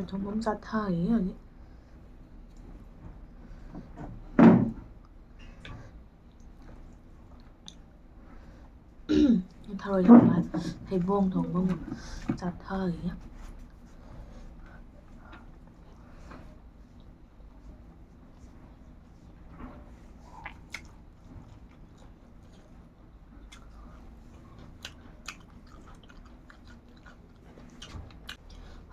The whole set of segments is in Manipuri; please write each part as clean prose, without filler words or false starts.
ꯊꯔꯣꯏ ꯊꯣꯡꯕ ꯑꯃ ꯆꯥꯊꯒꯤꯒꯦ ꯍꯧꯖꯤꯛ ꯊꯔꯣꯏ ꯊꯣꯡꯕ ꯊꯩꯕꯣꯡ ꯊꯣꯡꯕ ꯑꯃꯨꯛ ꯆꯥꯊꯒꯤꯒꯦ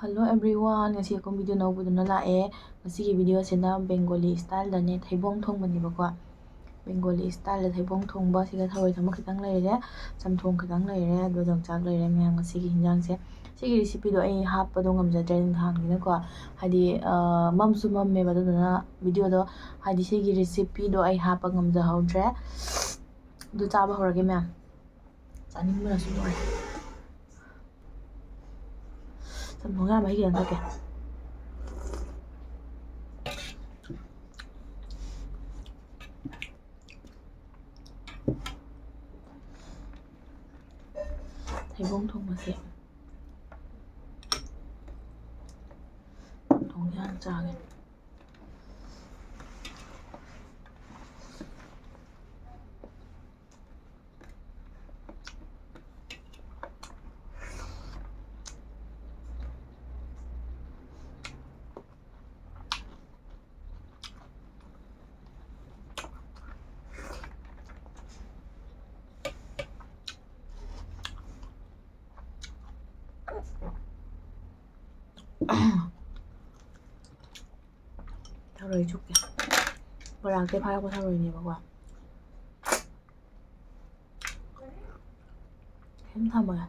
ꯍꯜꯂꯣ ꯑꯦꯕ꯭ꯔꯤꯋꯥꯟ, ꯉꯁꯤ ꯑꯩꯈꯣꯏ ꯚꯤꯗꯤꯑꯣ ꯑꯅꯧꯕꯗꯨꯅ ꯂꯥꯛꯑꯦ. ꯉꯁꯤꯒꯤ ꯚꯤꯗꯤꯑꯣꯁꯤꯅ ꯕꯦꯡꯒꯣꯂꯤ ꯁ꯭ꯇꯥꯏꯜꯗꯅꯦ ꯊꯩꯕꯣꯡ ꯊꯣꯡꯕꯅꯦꯕꯀꯣ. ꯕꯦꯡꯒꯣꯂꯤ ꯁ꯭ꯇꯥꯏꯜꯗ ꯊꯩꯕꯣꯡ ꯊꯣꯡꯕ, ꯁꯤꯒ ꯊꯔꯣꯏ ꯊꯣꯡꯕ ꯈꯤꯇꯪ ꯂꯩꯔꯦ, ꯆꯝꯊꯣꯡ ꯈꯤꯇꯪ ꯂꯩꯔꯦ, ꯑꯗꯨꯒ ꯌꯣꯡꯆꯥꯛ ꯂꯩꯔꯦ ꯃꯌꯥꯝ. ꯉꯁꯤꯒꯤ ꯍꯤꯟꯖꯥꯡꯁꯦ, ꯁꯤꯒꯤ ꯔꯦꯁꯤꯄꯤꯗꯣ ꯑꯩ ꯍꯥꯞꯄꯗꯣ ꯉꯝꯖꯗ꯭ꯔꯦ ꯅꯨꯡꯗꯥꯡꯅꯤꯅꯀꯣ. ꯍꯥꯏꯗꯤ ꯃꯝꯁꯨ ꯃꯝꯃꯦꯕ, ꯑꯗꯨꯗꯨꯅ ꯚꯤꯗꯤꯑꯣꯗꯣ ꯍꯥꯏꯗꯤ ꯁꯤꯒꯤ ꯔꯦꯁꯤꯄꯤꯗꯣ ꯑꯩ ꯍꯥꯞꯄ ꯉꯝꯖꯍꯧꯗ꯭ꯔꯦ. ꯑꯗꯨ ꯆꯥꯕ ꯍꯧꯔꯒꯦ ꯃꯌꯥꯝ. ꯆꯥꯅꯤꯡꯕꯅꯁꯨ ꯂꯣꯏꯔꯦ. ꯆꯝꯊꯣꯡ ꯌꯥꯝ ꯃꯍꯤ ꯈꯤꯇꯪ ꯊꯛꯀꯦ. ꯊꯩꯕꯣꯡ ꯊꯣꯡꯕꯁꯦ ꯆꯝꯊꯣꯡ ꯌꯥꯝ ꯆꯥꯒꯦ. ꯊꯔꯣꯏ ꯆꯨꯞꯀꯦ. ꯕꯔꯥꯛꯇꯩ ꯐꯥꯔꯛꯄ ꯊꯔꯣꯏꯅꯦꯕꯀꯣ. ꯁꯨꯝ ꯊꯝꯃꯒꯦ.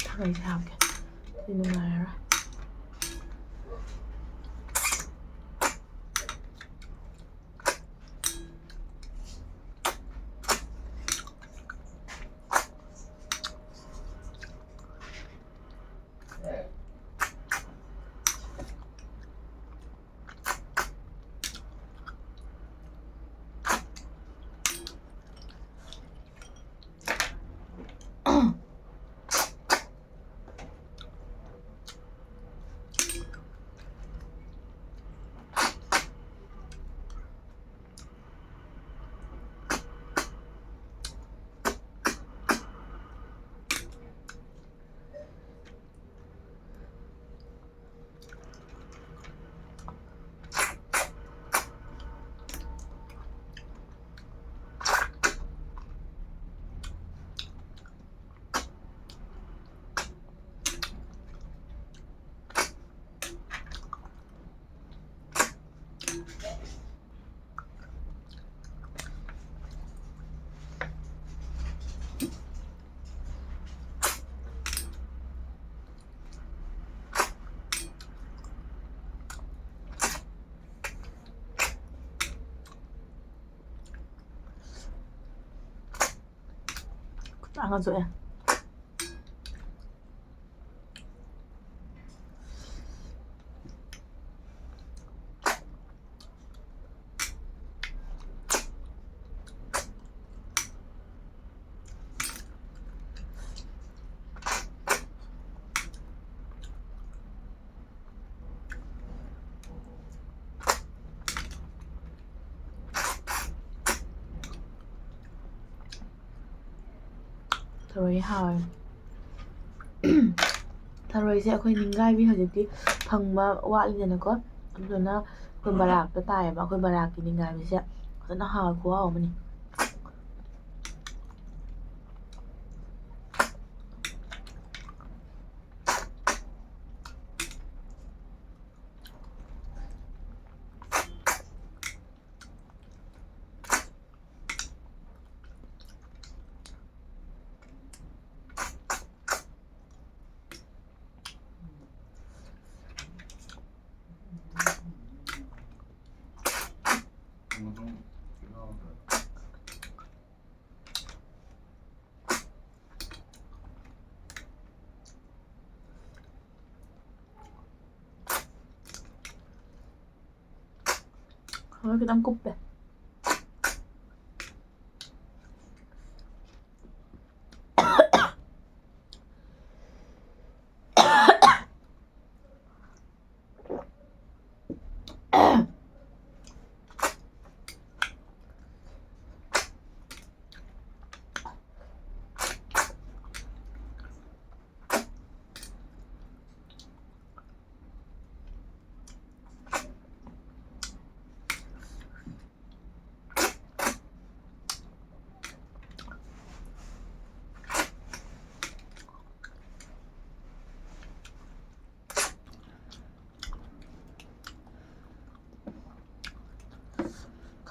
ꯊꯔꯣꯏꯁꯦ ꯍꯥꯞꯀꯦ. ꯁꯤ ꯅꯨꯡꯉꯥꯏꯔꯔꯣꯏ. ꯆꯥꯒ ꯊꯔꯣꯏ ꯍꯥꯎꯋꯦ. ꯊꯔꯣꯏꯁꯦ ꯑꯩꯈꯣꯏ ꯅꯤꯡꯒꯥꯏꯕꯤ ꯍꯧꯖꯤꯛꯇꯤ ꯐꯪꯕ ꯋꯥꯠꯂꯤꯗꯅꯀꯣ. ꯑꯗꯨꯗꯨꯅ ꯑꯩꯈꯣꯏ ꯕꯔꯥꯛꯇ ꯇꯥꯏꯌꯦꯕ. ꯑꯩꯈꯣꯏ ꯕꯔꯥꯛꯀꯤ ꯅꯤꯡꯒꯥꯏꯕꯤꯁꯦ ꯐꯖꯅ ꯍꯥꯎꯋꯦ, ꯈꯨꯍꯥꯎ ꯑꯃꯅꯤ. Nó cái tấm cục này.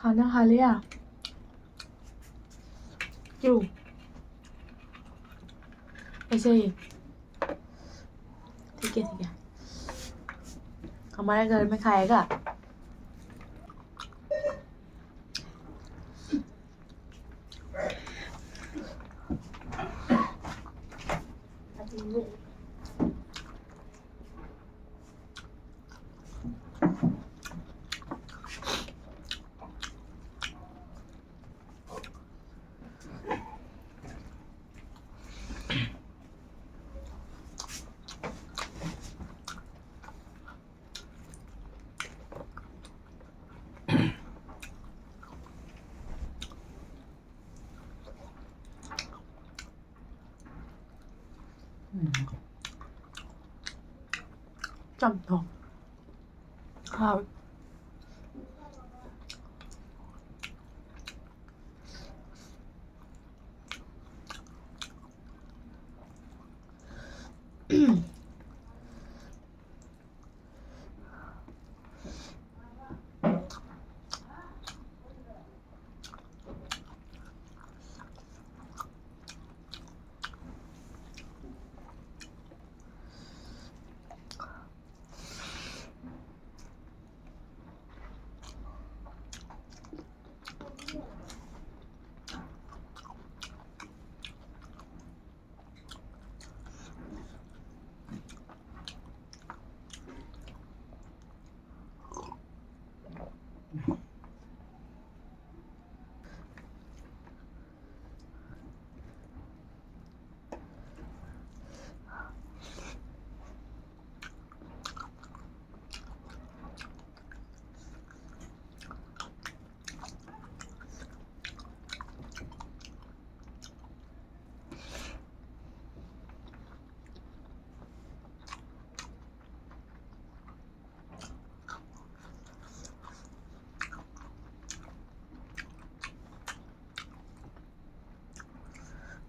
Khá là hay à. Kiểu ऐसे ही ठीक है हमारे घर में खाएगा 짬뽕 아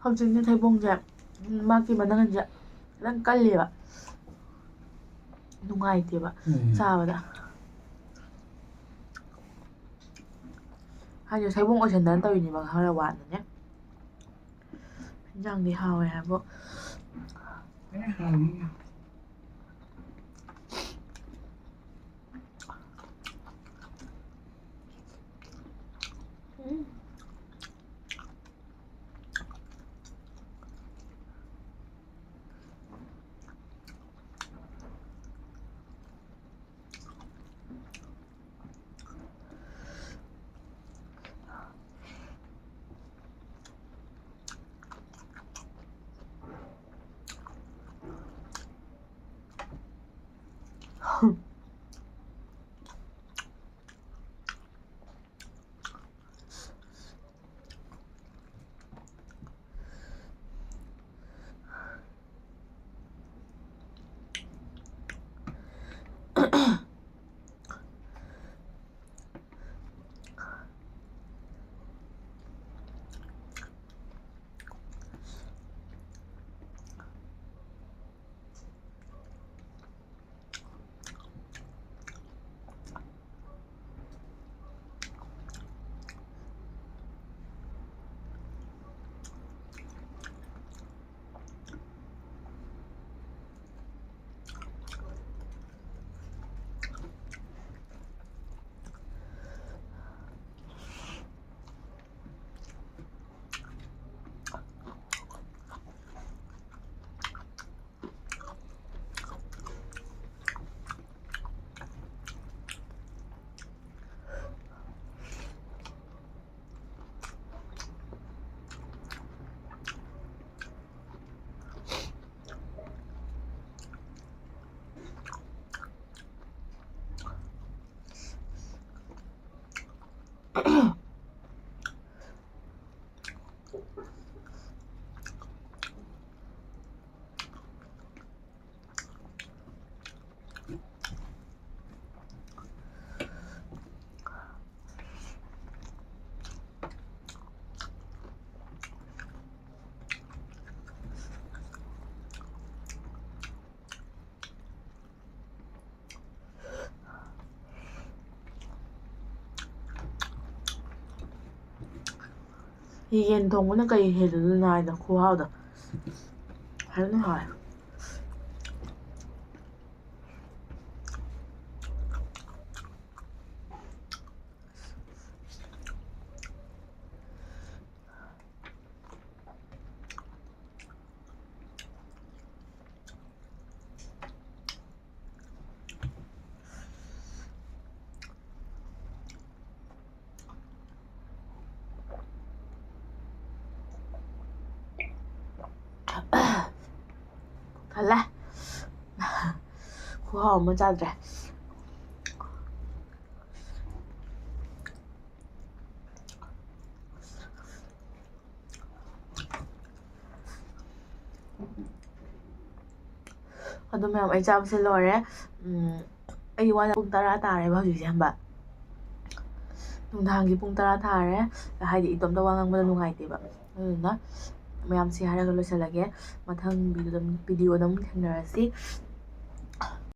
확실히 대봉제 마기보다는 이제 약간 깔리봐 누가이티봐 싸우다 아주 대봉 오셨다는 떠이니만 하러 왔느냐 굉장히 하와야 뭐 ꯌꯦꯟ ꯊꯣꯡꯕꯅ ꯀꯩ ꯍꯦꯜꯂꯤꯅꯣ ꯍꯥꯏꯗ ꯈꯨꯍꯥꯎꯗꯣ ꯐꯖꯅ ꯍꯥꯎꯋꯦ꯫ ꯊꯜꯂꯦ ꯈꯨꯍꯥꯎ ꯑꯃ ꯆꯥꯗ꯭ꯔꯦ꯫ ꯑꯗꯨ ꯃꯌꯥꯝ ꯑꯩ ꯆꯥꯕꯁꯦ ꯂꯣꯏꯔꯦ꯫ ꯑꯩ ꯋꯥ ꯄꯨꯡ 10 ꯇꯥꯔꯦꯕ ꯍꯧꯖꯤꯛꯁꯦ ꯈꯪꯕ, ꯅꯨꯡꯗꯥꯡꯒꯤ ꯄꯨꯡ 10 ꯇꯥꯔꯦ꯫ ꯍꯥꯏꯗꯤ ꯏꯇꯣꯝꯇ ꯋꯥ ꯉꯥꯡꯕꯗ ꯅꯨꯡꯉꯥꯏꯇꯦꯕ, ꯑꯗꯨꯗꯨꯅ ꯃꯌꯥꯝꯁꯤ ꯍꯥꯏꯔꯒ ꯂꯣꯏꯁꯤꯜꯂꯒꯦ꯫ ꯃꯊꯪ ꯚꯤꯗꯤꯑꯣꯗ ꯑꯃꯨꯛ ꯊꯦꯡꯅꯔꯁꯤ꯫